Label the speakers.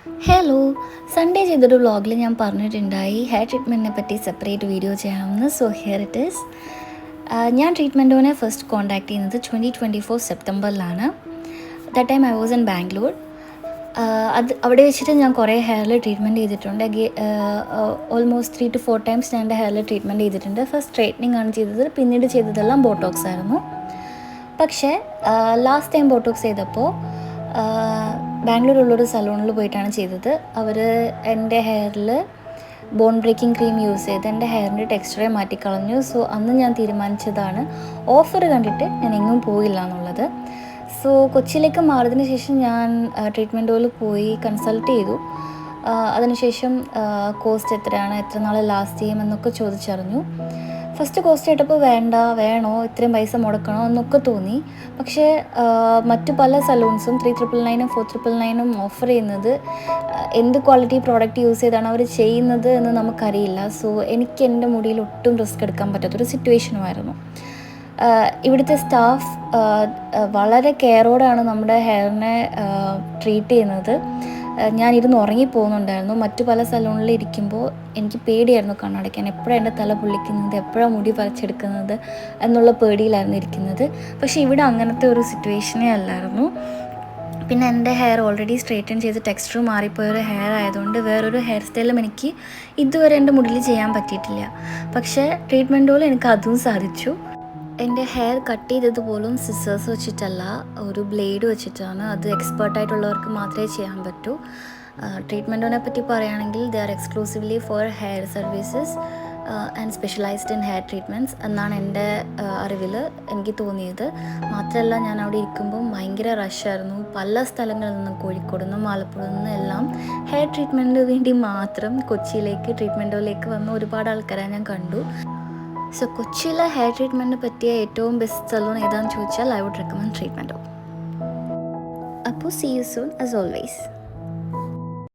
Speaker 1: Hello, Sunday ചെയ്തൊരു വ്ളോഗിൽ ഞാൻ പറഞ്ഞിട്ടുണ്ടായി ഹെയർ ട്രീറ്റ്മെൻറ്റിനെ പറ്റി സെപ്പറേറ്റ് വീഡിയോ ചെയ്യണമെന്ന്. So here it is. ഞാൻ ട്രീറ്റ്മെൻറ്റോനെ ഫസ്റ്റ് കോൺടാക്ട് ചെയ്യുന്നത് 2024 സെപ്റ്റംബറിലാണ്. That time I was in Bangalore. അവിടെ വെച്ചിട്ട് ഞാൻ കുറേ ഹെയറിൽ ട്രീറ്റ്മെൻറ്റ് ചെയ്തിട്ടുണ്ട്. ഓൾമോസ്റ്റ് 3 to 4 ടൈംസ് ഞാൻ എൻ്റെ ഹെയറിൽ ട്രീറ്റ്മെൻറ്റ് ചെയ്തിട്ടുണ്ട്. ഫസ്റ്റ് സ്ട്രൈറ്റനിങ് ആണ് ചെയ്തത്, പിന്നീട് ചെയ്തതെല്ലാം ബോട്ടോക്സ് ആയിരുന്നു. പക്ഷേ ലാസ്റ്റ് ടൈം ബോട്ടോക്സ് ചെയ്തപ്പോൾ ബാംഗ്ലൂരുള്ളൊരു സലൂണിൽ പോയിട്ടാണ് ചെയ്തത്. അവർ എൻ്റെ ഹെയറിൽ ബോൺ ബ്രേക്കിംഗ് ക്രീം യൂസ് ചെയ്ത് എൻ്റെ ഹെയറിൻ്റെ ടെക്സ്ചറെ മാറ്റിക്കളഞ്ഞു. സോ അന്ന് ഞാൻ തീരുമാനിച്ചതാണ്, ഓഫർ കണ്ടിട്ട് ഞാൻ എങ്ങും പോയില്ല എന്നുള്ളത്. സോ കൊച്ചിയിലേക്ക് മാറിയതിന് ശേഷം ഞാൻ ട്രീറ്റ്മെൻറ്റുകൾ പോയി കൺസൾട്ട് ചെയ്തു. അതിനുശേഷം കോസ്റ്റ് എത്രയാണ്, എത്ര നാൾ ലാസ്റ്റ് ചെയ്യുമെന്നൊക്കെ ചോദിച്ചറിഞ്ഞു. ഫസ്റ്റ് കോസ്റ്റ് കേട്ടപ്പോൾ വേണോ ഇത്രയും പൈസ മുടക്കണോ എന്നൊക്കെ തോന്നി. പക്ഷേ മറ്റു പല സലൂൺസും 3999 499 ഓഫർ ചെയ്യുന്നത് എന്ത് ക്വാളിറ്റി പ്രോഡക്റ്റ് യൂസ് ചെയ്താണ് അവർ ചെയ്യുന്നത് എന്ന് നമുക്കറിയില്ല. സോ എനിക്ക് എൻ്റെ മുടിയിൽ ഒട്ടും റിസ്ക് എടുക്കാൻ പറ്റാത്തൊരു സിറ്റുവേഷനുമായിരുന്നു. ഇവിടുത്തെ സ്റ്റാഫ് വളരെ കെയറോടെയാണ് നമ്മുടെ ഹെയറിനെ ട്രീറ്റ് ചെയ്യുന്നത്. ഞാനിരുന്ന് ഉറങ്ങിപ്പോകുന്നുണ്ടായിരുന്നു. മറ്റു പല സലൂണിൽ ഇരിക്കുമ്പോൾ എനിക്ക് പേടിയായിരുന്നു കണ്ണടയ്ക്കാൻ. എപ്പോഴാണ് എൻ്റെ തല പൊള്ളിക്കുന്നത്, എപ്പോഴാണ് മുടി പറിച്ചെടുക്കുന്നത് എന്നുള്ള പേടിയിലായിരുന്നു ഇരിക്കുന്നത്. പക്ഷേ ഇവിടെ അങ്ങനത്തെ ഒരു സിറ്റുവേഷനേ അല്ലായിരുന്നു. പിന്നെ എൻ്റെ ഹെയർ ഓൾറെഡി സ്ട്രെയിറ്റൻ ചെയ്ത് ടെക്സ്ചർ മാറിപ്പോയൊരു ഹെയർ ആയതുകൊണ്ട് വേറൊരു ഹെയർ സ്റ്റൈലും എനിക്ക് ഇതുവരെ എൻ്റെ മുടിയിൽ ചെയ്യാൻ പറ്റിയിട്ടില്ല. പക്ഷേ ട്രീറ്റ്മെൻറ്റോളം എനിക്ക് അതും സാധിച്ചു. എൻ്റെ ഹെയർ കട്ട് ചെയ്തത് പോലും സിസേഴ്സ് വെച്ചിട്ടല്ല, ഒരു ബ്ലേഡ് വെച്ചിട്ടാണ്. അത് എക്സ്പേർട്ടായിട്ടുള്ളവർക്ക് മാത്രമേ ചെയ്യാൻ പറ്റൂ. ട്രീറ്റ്മെൻറ്റിനെ പറ്റി പറയുകയാണെങ്കിൽ they are exclusively for hair services and specialised in hair treatments എന്നാണ് എൻ്റെ അറിവിൽ എനിക്ക് തോന്നിയത്. മാത്രമല്ല, ഞാൻ അവിടെ ഇരിക്കുമ്പം ഭയങ്കര റഷായിരുന്നു. പല സ്ഥലങ്ങളിൽ നിന്നും, കോഴിക്കോട് നിന്നും ആലപ്പുഴ നിന്നും എല്ലാം ഹെയർ ട്രീറ്റ്മെൻറ്റിന് വേണ്ടി മാത്രം കൊച്ചിയിലേക്ക് ട്രീറ്റ്മെൻറ്റിലേക്ക് വന്ന ഒരുപാട് ആൾക്കാരെ ഞാൻ കണ്ടു. സോ കൊച്ചിയിലെ ഹെയർ ട്രീറ്റ്മെൻറ്റിന് പറ്റിയ ഏറ്റവും ബെസ്റ്റ് സലൂൺ ഏതാണെന്ന് ചോദിച്ചാൽ ഐ വുഡ് റെക്കമെൻഡ് ട്രീറ്റ്മെൻറ്റോ. അപ്പോൾ see you soon as always.